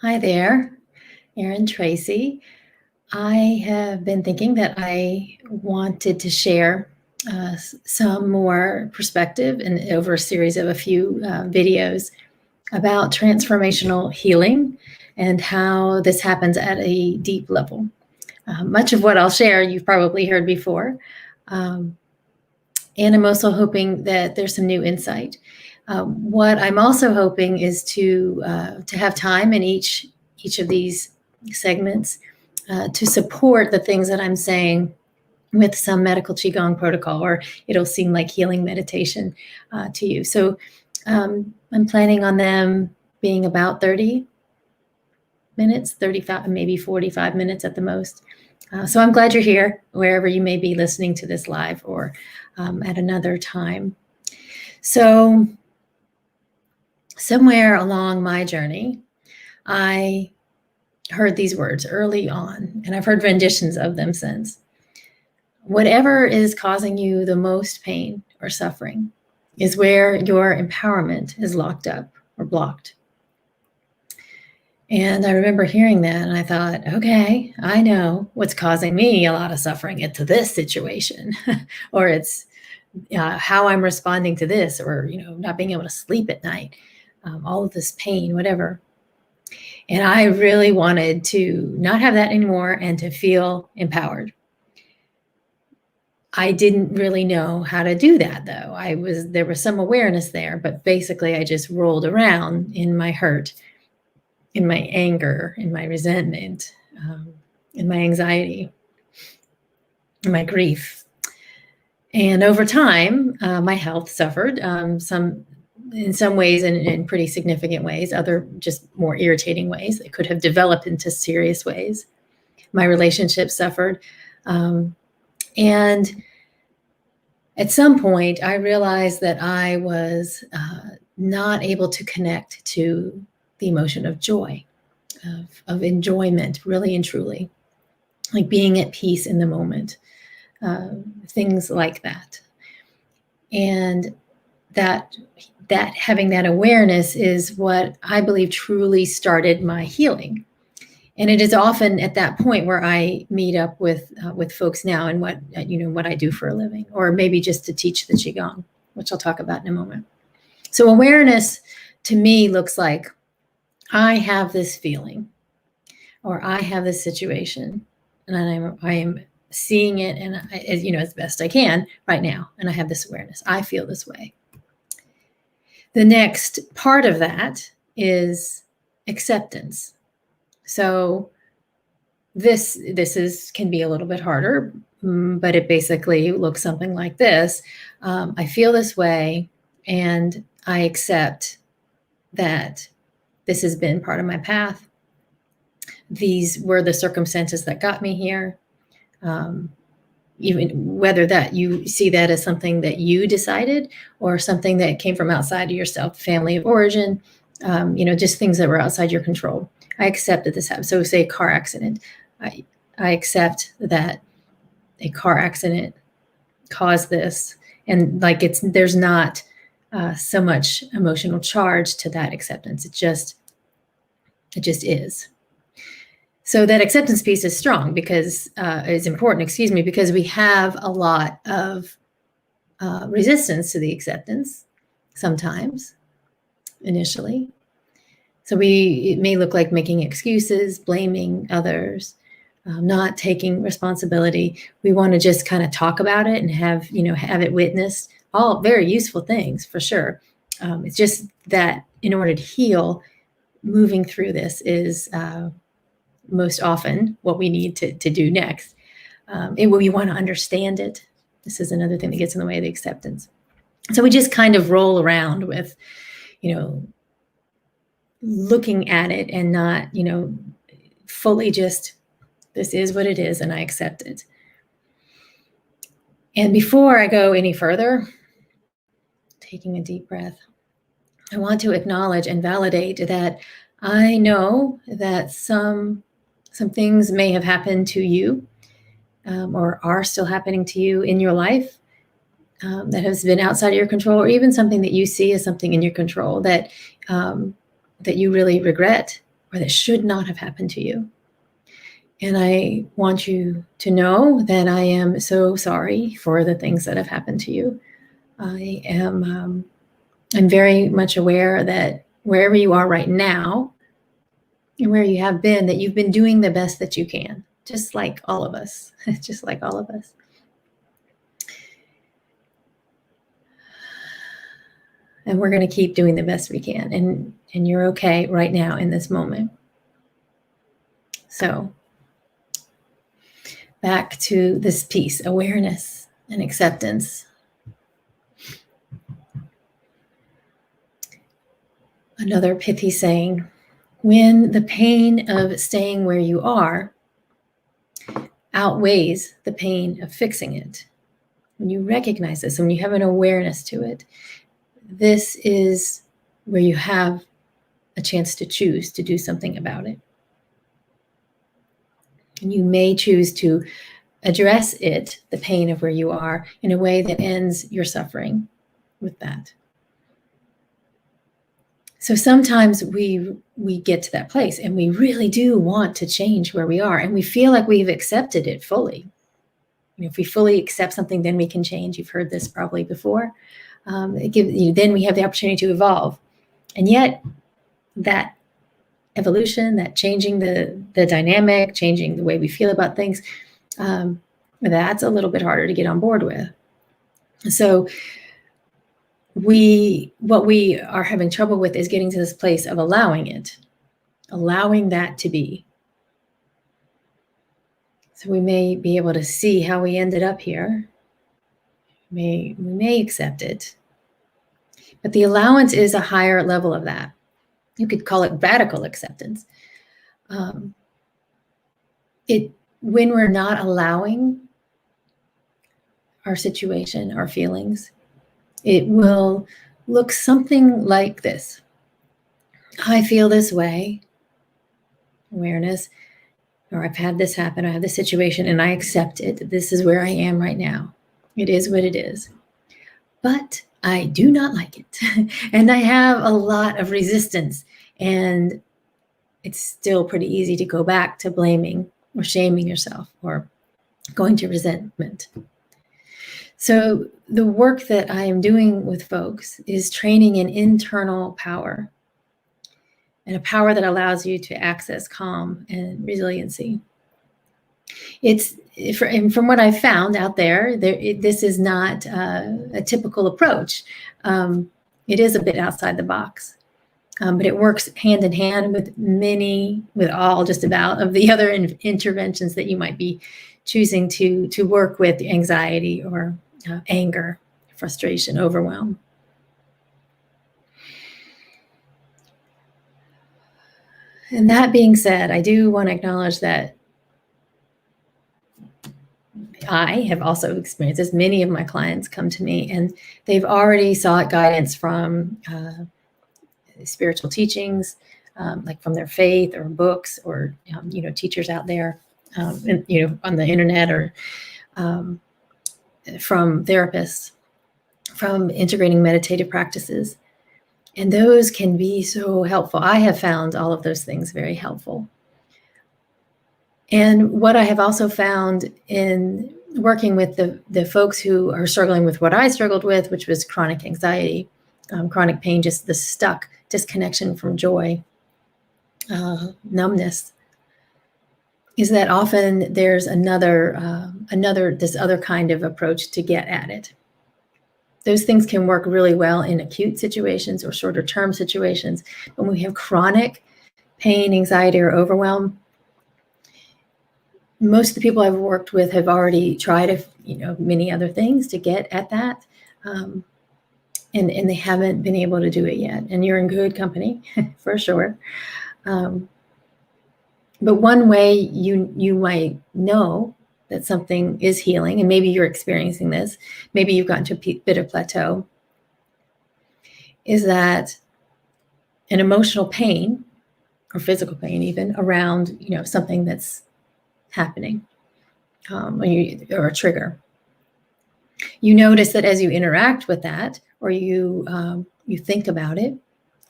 Hi there, Erin Tracy. I have been thinking that I wanted to share some more perspective and over a series of a few videos about transformational healing and how this happens at a deep level. Much of what I'll share you've probably heard before, and I'm also hoping that there's some new insight. What I'm also hoping is to have time in each of these segments to support the things that I'm saying with some medical qigong protocol, or it'll seem like healing meditation to you. So I'm planning on them being about 30 minutes, 35, maybe 45 minutes at the most. So I'm glad you're here, wherever you may be listening to this live or at another time. So somewhere along my journey, I heard these words early on, and I've heard renditions of them since. Whatever is causing you the most pain or suffering is where your empowerment is locked up or blocked. And I remember hearing that and I thought, okay, I know what's causing me a lot of suffering into this situation, or it's how I'm responding to this, or, not being able to sleep at night, all of this pain, whatever. And I really wanted to not have that anymore and to feel empowered. I didn't really know how to do that, though. There was some awareness there, but basically I just rolled around in my hurt, in my anger, in my resentment, in my anxiety, in my grief. And over time, my health suffered, in some ways, in pretty significant ways, other just more irritating ways. It could have developed into serious ways. My relationships suffered. And at some point, I realized that I was not able to connect to the emotion of joy, of enjoyment, really and truly, like being at peace in the moment, things like that. And that having that awareness is what I believe truly started my healing. And it is often at that point where I meet up with folks now and what I do for a living, or maybe just to teach the qigong, which I'll talk about in a moment. So awareness to me looks like I have this feeling, or I have this situation, and I am seeing it, and as best I can right now, and I have this awareness. I feel this way. The next part of that is acceptance. So this can be a little bit harder, but it basically looks something like this. I feel this way, and I accept that this has been part of my path. These were the circumstances that got me here. Even whether that you see that as something that you decided or something that came from outside of yourself, family of origin, just things that were outside your control. I accept that this happened. So say a car accident. I accept that a car accident caused this, and there's not so much emotional charge to that acceptance. It just is. So that acceptance piece is strong because is important, because we have a lot of resistance to the acceptance sometimes, initially. So it may look like making excuses, blaming others, not taking responsibility. We want to just kind of talk about it and have it witnessed. All very useful things for sure. It's just that in order to heal, moving through this is most often what we need to do next. We want to understand it. This is another thing that gets in the way of the acceptance. So we just kind of roll around with, looking at it and not, fully just, this is what it is and I accept it. And before I go any further, taking a deep breath, I want to acknowledge and validate that I know that some things may have happened to you or are still happening to you in your life that has been outside of your control, or even something that you see as something in your control that you really regret or that should not have happened to you. And I want you to know that I am so sorry for the things that have happened to you. I'm very much aware that wherever you are right now and where you have been, that you've been doing the best that you can, just like all of us, just like all of us. And we're going to keep doing the best we can. And you're okay right now in this moment. So back to this piece, awareness and acceptance. Another pithy saying, when the pain of staying where you are outweighs the pain of fixing it, when you recognize this, when you have an awareness to it, this is where you have a chance to choose to do something about it. And you may choose to address it, the pain of where you are, in a way that ends your suffering with that. So sometimes we get to that place and we really do want to change where we are, and we feel like we've accepted it fully. If we fully accept something, then we can change. You've heard this probably before. Then we have the opportunity to evolve. And yet that evolution, that changing the dynamic, changing the way we feel about things, that's a little bit harder to get on board with. So what we are having trouble with is getting to this place of allowing it, allowing that to be. So we may be able to see how we ended up here. We may accept it. But the allowance is a higher level of that. You could call it radical acceptance. When we're not allowing our situation, our feelings, it will look something like this. I feel this way, awareness, or I've had this happen, I have this situation, and I accept it. This is where I am right now. It is what it is. But I do not like it. And I have a lot of resistance. And it's still pretty easy to go back to blaming or shaming yourself or going to resentment. So the work that I am doing with folks is training an internal power, and a power that allows you to access calm and resiliency. And from what I've found out there, this is not a typical approach. It is a bit outside the box, but it works hand in hand with all just about of the other interventions that you might be choosing to work with anxiety or anger, frustration, overwhelm. And that being said, I do want to acknowledge that I have also experienced this. Many of my clients come to me and they've already sought guidance from spiritual teachings, like from their faith or books or, teachers out there, on the internet, or from therapists, from integrating meditative practices. And those can be so helpful. I have found all of those things very helpful. And what I have also found in working with the folks who are struggling with what I struggled with, which was chronic anxiety, chronic pain, just the stuck disconnection from joy, numbness, is that often there's this other kind of approach to get at it. Those things can work really well in acute situations or shorter term situations. When we have chronic pain, anxiety, or overwhelm, most of the people I've worked with have already tried many other things to get at that, and they haven't been able to do it yet. And you're in good company for sure. But one way you might know that something is healing, and maybe you're experiencing this, maybe you've gotten to a bit of plateau, is that an emotional pain or physical pain even around something that's happening, or a trigger. You notice that as you interact with that, or you think about it,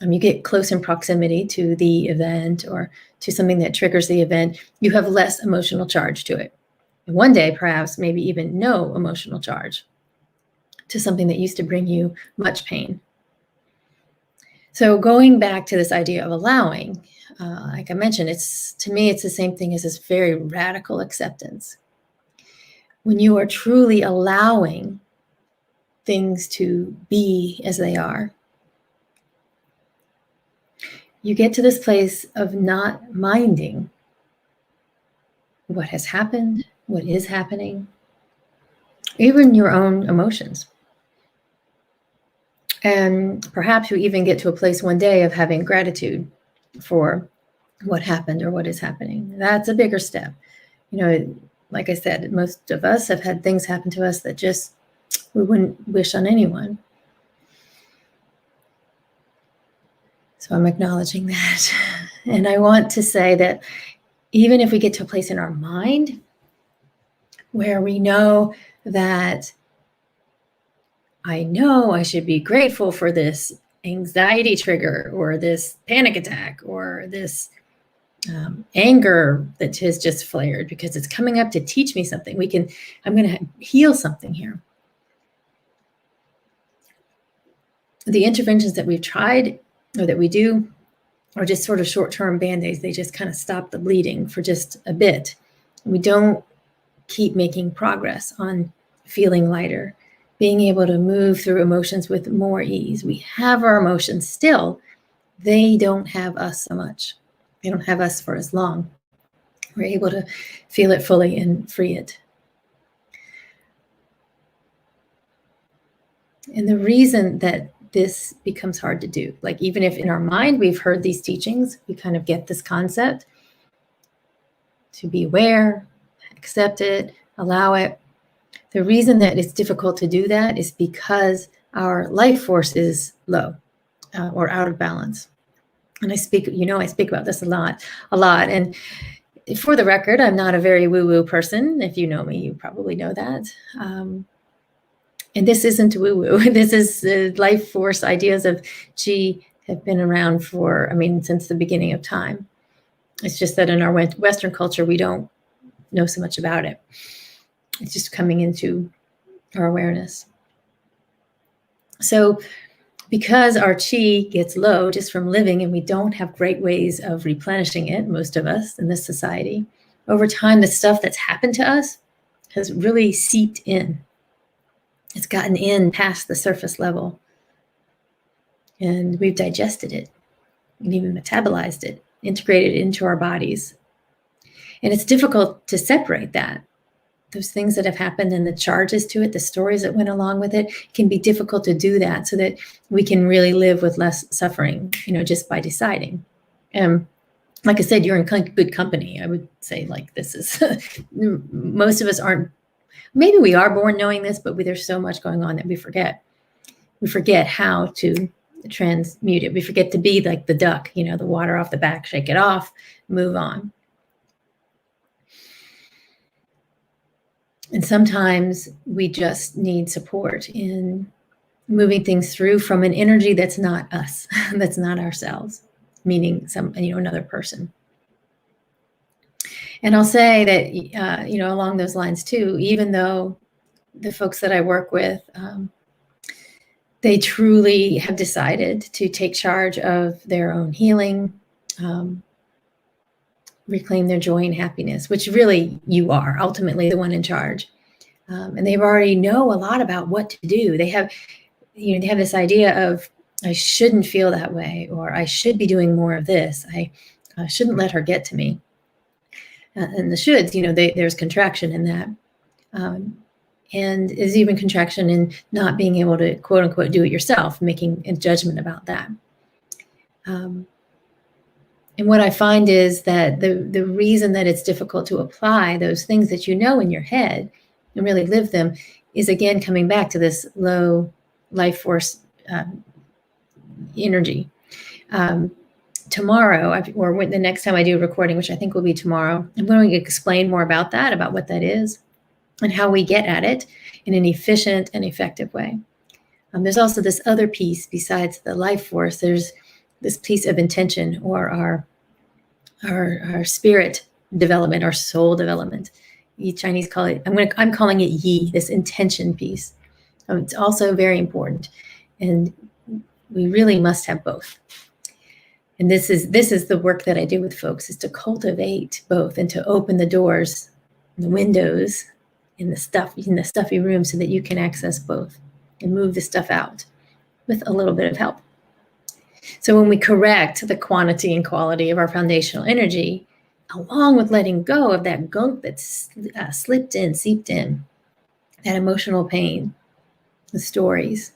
You get close in proximity to the event or to something that triggers the event, you have less emotional charge to it. And one day, perhaps, maybe even no emotional charge to something that used to bring you much pain. So going back to this idea of allowing, like I mentioned, to me, it's the same thing as this very radical acceptance. When you are truly allowing things to be as they are, you get to this place of not minding what has happened, what is happening, even your own emotions. And perhaps you even get to a place one day of having gratitude for what happened or what is happening. That's a bigger step. Like I said, most of us have had things happen to us that just we wouldn't wish on anyone. So I'm acknowledging that. And I want to say that even if we get to a place in our mind where we know that I know I should be grateful for this anxiety trigger or this panic attack or this anger that has just flared because it's coming up to teach me something. I'm going to heal something here. The interventions that we've tried or that we do are just sort of short-term band-aids. They just kind of stop the bleeding for just a bit. We don't keep making progress on feeling lighter, being able to move through emotions with more ease. We have our emotions still. They don't have us so much. They don't have us for as long. We're able to feel it fully and free it. And the reason that this becomes hard to do, like even if in our mind we've heard these teachings, we kind of get this concept to be aware, accept it, allow it. The reason that it's difficult to do that is because our life force is low or out of balance. And I speak about this a lot. And for the record, I'm not a very woo-woo person. If you know me, you probably know that. And this isn't woo-woo. This is life force ideas of Qi have been around since the beginning of time. It's just that in our Western culture, we don't know so much about it. It's just coming into our awareness. So because our Qi gets low just from living and we don't have great ways of replenishing it, most of us in this society, over time, the stuff that's happened to us has really seeped in. It's gotten in past the surface level. And we've digested it and even metabolized it, integrated it into our bodies. And it's difficult to separate that. Those things that have happened and the charges to it, the stories that went along with it, can be difficult to do that so that we can really live with less suffering, just by deciding. Like I said, you're in good company. I would say this is, most of us aren't, maybe we are born knowing this, but there's so much going on that we forget. We forget how to transmute it. We forget to be like the duck, the water off the back, shake it off, move on. And sometimes we just need support in moving things through from an energy that's not us, that's not ourselves, meaning another person. And I'll say that, along those lines too, even though the folks that I work with, they truly have decided to take charge of their own healing, reclaim their joy and happiness, which really you are ultimately the one in charge. And they already know a lot about what to do. They have this idea of, I shouldn't feel that way, or I should be doing more of this. I shouldn't let her get to me. And the shoulds, there's contraction in that. And there's even contraction in not being able to, quote unquote, do it yourself, making a judgment about that. And what I find is that the reason that it's difficult to apply those things that in your head and really live them is, again, coming back to this low life force energy. Tomorrow, or the next time I do a recording, which I think will be tomorrow, I'm going to explain more about that, about what that is and how we get at it in an efficient and effective way. There's also this other piece besides the life force. There's this piece of intention, or our spirit development, our soul development. The Chinese call it, I'm calling it yi, this intention piece. It's also very important, and we really must have both. And this is the work that I do with folks, is to cultivate both and to open the doors, the windows, in the stuffy room, so that you can access both and move the stuff out with a little bit of help. So when we correct the quantity and quality of our foundational energy, along with letting go of that gunk that's seeped in, that emotional pain, the stories,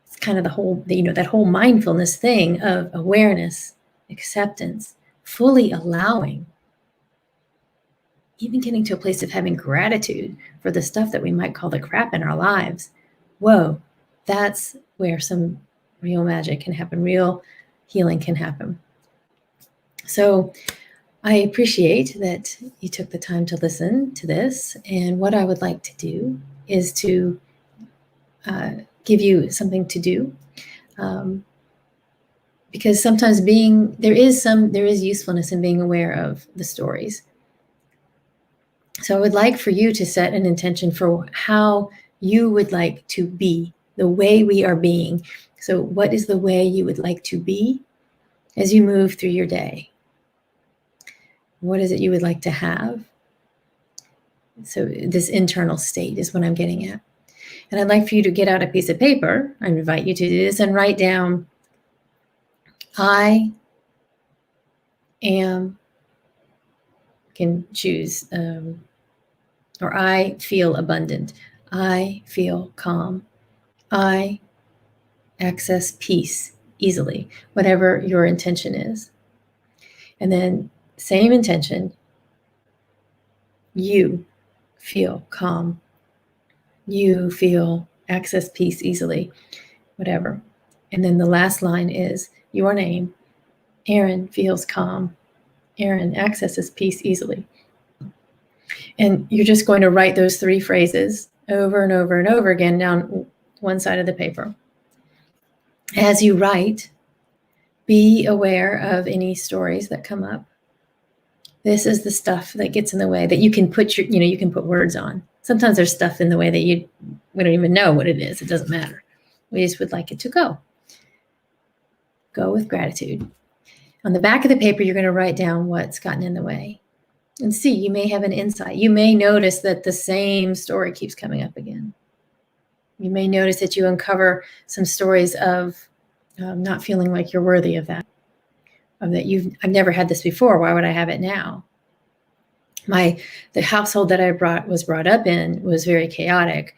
it's kind of the whole, that whole mindfulness thing of awareness, acceptance, fully allowing, even getting to a place of having gratitude for the stuff that we might call the crap in our lives. Whoa, that's where some real magic can happen, real healing can happen. So I appreciate that you took the time to listen to this. And what I would like to do is to give you something to do. Because sometimes there is usefulness in being aware of the stories. So I would like for you to set an intention for how you would like to be, the way we are being. So what is the way you would like to be as you move through your day? What is it you would like to have? So this internal state is what I'm getting at. And I'd like for you to get out a piece of paper. I invite you to do this and write down, I am, can choose, or I feel abundant. I feel calm. I access peace easily, whatever your intention is. And then same intention, you feel calm. You feel access peace easily, whatever. And then the last line is your name. Aaron feels calm. Aaron accesses peace easily. And you're just going to write those three phrases over and over and over again down one side of the paper. As you write, be aware of any stories that come up. This is the stuff that gets in the way that you can put you can put words on. Sometimes there's stuff in the way that we don't even know what it is. It doesn't matter. We just would like it to go. Go with gratitude. On the back of the paper, you're going to write down what's gotten in the way. And see, you may have an insight. You may notice that the same story keeps coming up again. You may notice that you uncover some stories of not feeling like you're worthy of that. I've never had this before. Why would I have it now? The household that I was brought up in was very chaotic.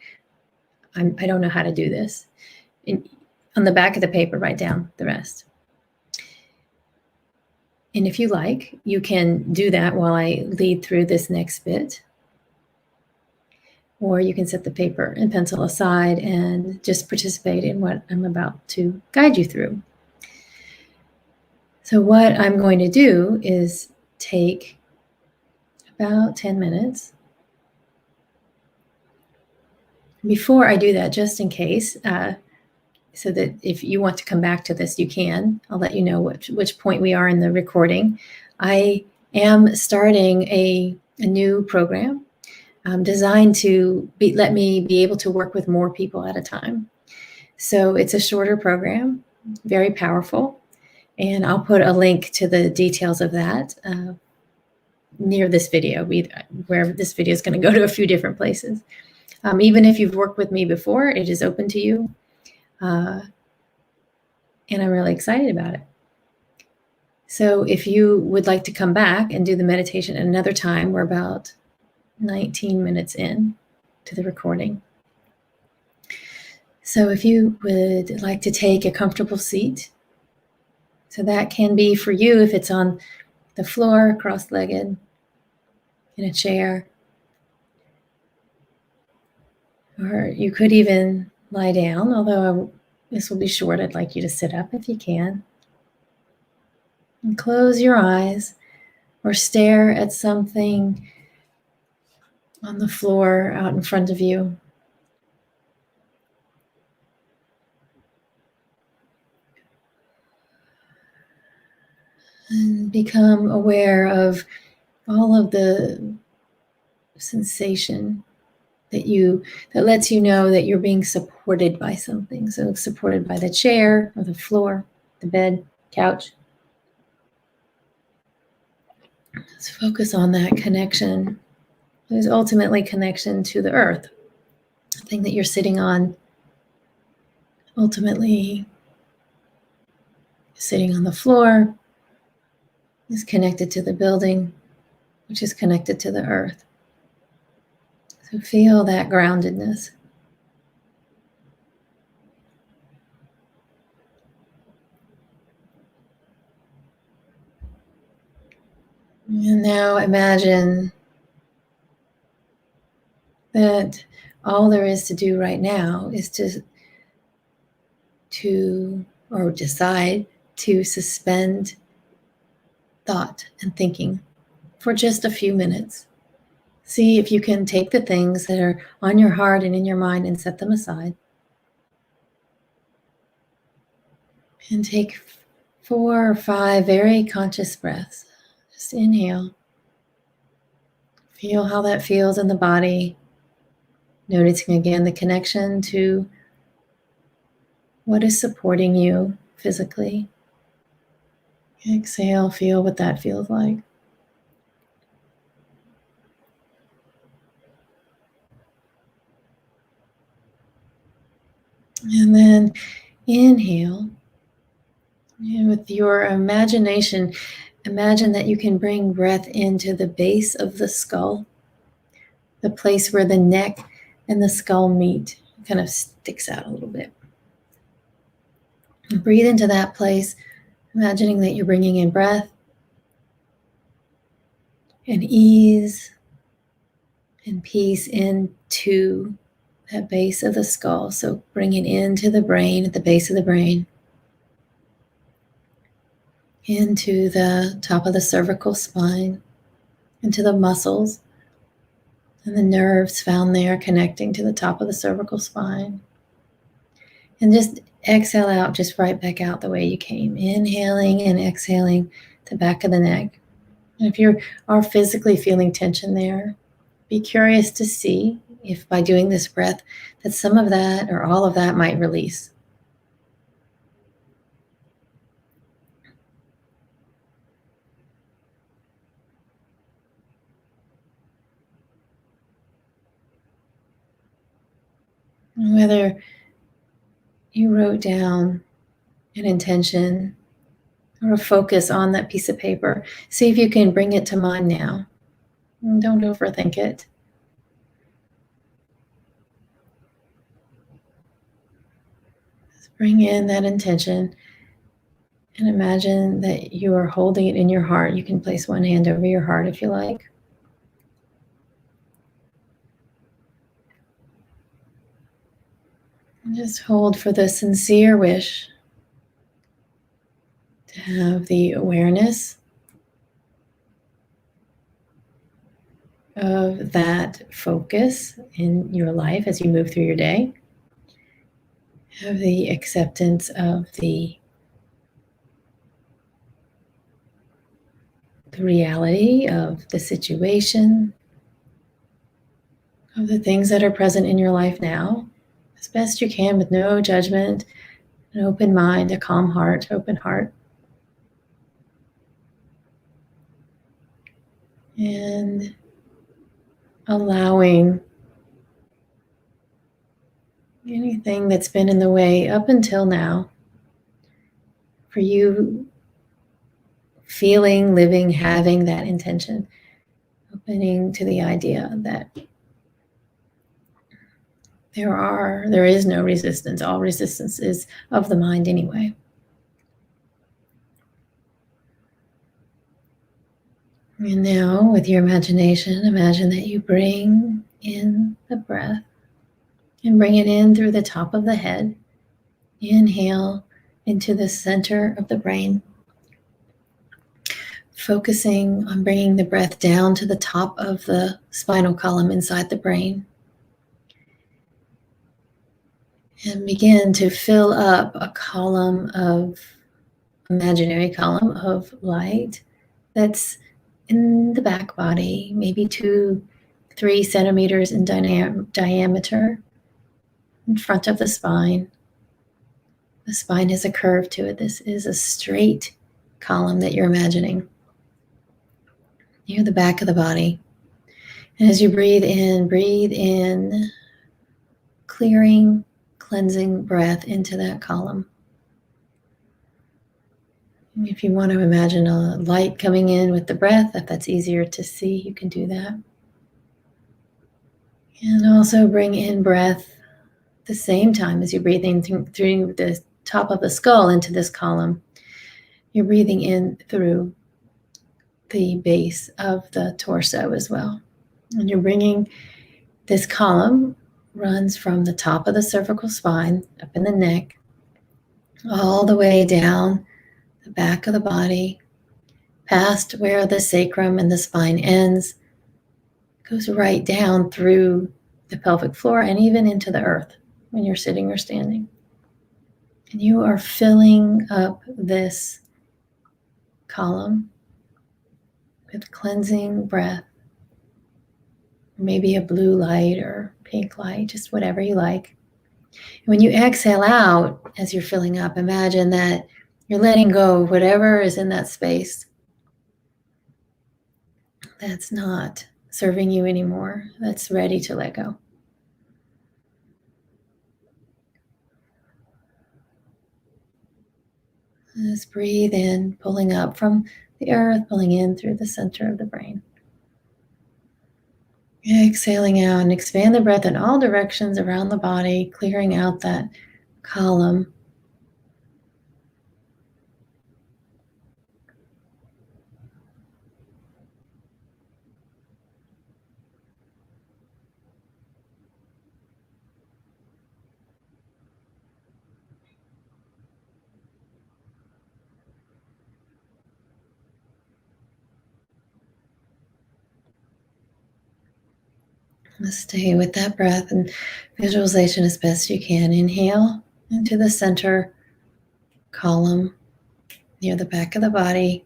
I don't know how to do this. On the back of the paper, write down the rest. And if you like, you can do that while I lead through this next bit. Or you can set the paper and pencil aside and just participate in what I'm about to guide you through. So what I'm going to do is take about 10 minutes. Before I do that, just in case, so that if you want to come back to this, you can. I'll let you know which point we are in the recording. I am starting a new program designed to let me be able to work with more people at a time. So it's a shorter program, very powerful. And I'll put a link to the details of that near this video, where this video is going to go to a few different places. Even if you've worked with me before, it is open to you. And I'm really excited about it. So if you would like to come back and do the meditation at another time, we're about 19 minutes in to the recording. So if you would like to take a comfortable seat, so that can be for you if it's on the floor, cross-legged, in a chair, or you could even lie down, although this will be short. I'd like you to sit up if you can. And close your eyes or stare at something on the floor out in front of you. And become aware of all of the sensation that lets you know that you're being supported by something. So supported by the chair or the floor, the bed, couch. Let's focus on that connection. There's ultimately connection to the earth, the thing that you're sitting on. Ultimately, sitting on the floor is connected to the building, which is connected to the earth. So feel that groundedness. And now imagine that all there is to do right now is or decide to suspend thought and thinking for just a few minutes. See if you can take the things that are on your heart and in your mind and set them aside. And take 4 or 5 very conscious breaths. Just inhale. Feel how that feels in the body. Noticing again the connection to what is supporting you physically. Exhale, feel what that feels like. And then inhale. And with your imagination, imagine that you can bring breath into the base of the skull, the place where the neck and the skull meet. It kind of sticks out a little bit. And breathe into that place, imagining that you're bringing in breath and ease and peace into that base of the skull. So bring it into the brain, at the base of the brain, into the top of the cervical spine, into the muscles and the nerves found there connecting to the top of the cervical spine. And just exhale out, just right back out the way you came. Inhaling and exhaling the back of the neck. And if you are physically feeling tension there, be curious to see if by doing this breath that some of that or all of that might release. Whether you wrote down an intention or a focus on that piece of paper, see if you can bring it to mind now. And don't overthink it. Just bring in that intention and imagine that you are holding it in your heart. You can place one hand over your heart if you like. And just hold for the sincere wish to have the awareness of that focus in your life as you move through your day. Have the acceptance of the reality of the situation, of the things that are present in your life now, as best you can with no judgment, an open mind, a calm heart, open heart. And allowing anything that's been in the way up until now for you feeling, living, having that intention, opening to the idea that there is no resistance. All resistance is of the mind anyway. And now with your imagination, imagine that you bring in the breath and bring it in through the top of the head. Inhale into the center of the brain, focusing on bringing the breath down to the top of the spinal column inside the brain. And begin to fill up a column of imaginary column of light that's in the back body, maybe 2-3 centimeters in diameter, in front of the spine. The spine has a curve to it. This is a straight column that you're imagining near the back of the body. And as you breathe in clearing, cleansing breath into that column. If you want to imagine a light coming in with the breath, if that's easier to see, you can do that. And also bring in breath at the same time as you're breathing through the top of the skull into this column. You're breathing in through the base of the torso as well. And you're bringing this column runs from the top of the cervical spine up in the neck all the way down the back of the body, past where the sacrum and the spine ends, goes right down through the pelvic floor and even into the earth when you're sitting or standing. And you are filling up this column with cleansing breath, maybe a blue light or pink light, just whatever you like. And when you exhale out, as you're filling up, imagine that you're letting go of whatever is in that space that's not serving you anymore, that's ready to let go. Just breathe in, pulling up from the earth, pulling in through the center of the brain. Exhaling out and expand the breath in all directions around the body, clearing out that column. Stay with that breath and visualization as best you can. Inhale into the center column near the back of the body.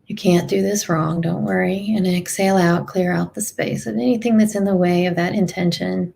You can't do this wrong, don't worry. And exhale out, clear out the space of anything that's in the way of that intention.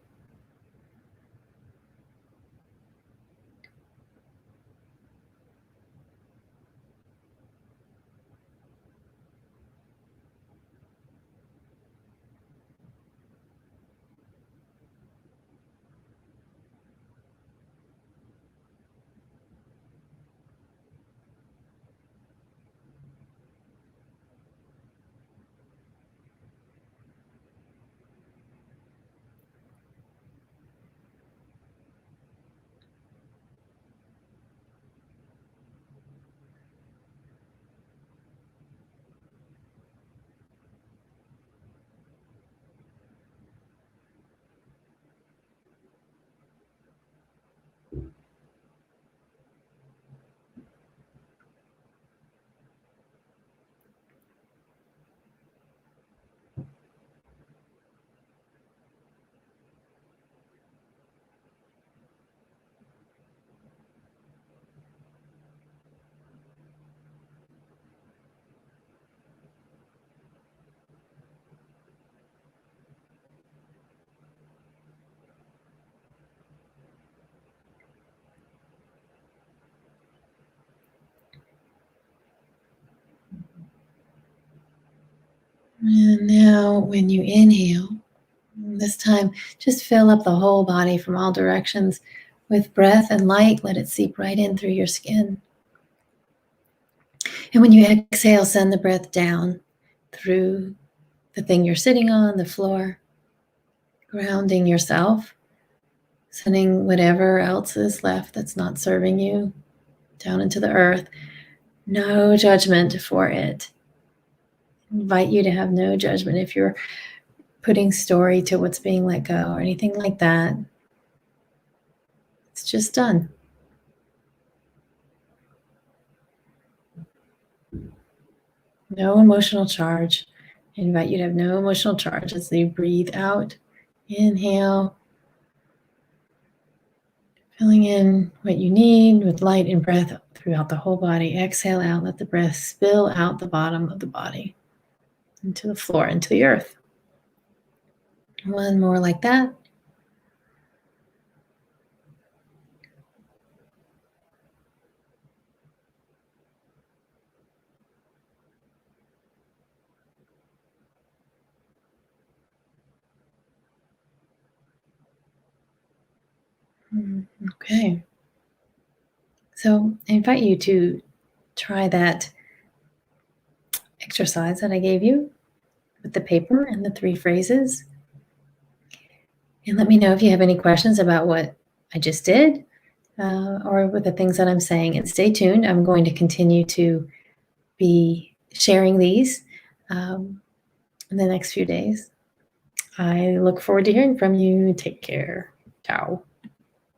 And now when you inhale, this time just fill up the whole body from all directions with breath and light. Let it seep right in through your skin. And when you exhale, send the breath down through the thing you're sitting on, the floor, grounding yourself, sending whatever else is left that's not serving you down into the earth. No judgment for it. I invite you to have no judgment if you're putting story to what's being let go or anything like that. It's just done. No emotional charge. I invite you to have no emotional charge as you breathe out. Inhale. Filling in what you need with light and breath throughout the whole body. Exhale out, let the breath spill out the bottom of the body into the floor, into the earth. One more like that. Okay. So I invite you to try that exercise that I gave you with the paper and the 3 phrases. And let me know if you have any questions about what I just did or with the things that I'm saying. And stay tuned. I'm going to continue to be sharing these in the next few days. I look forward to hearing from you. Take care. Ciao.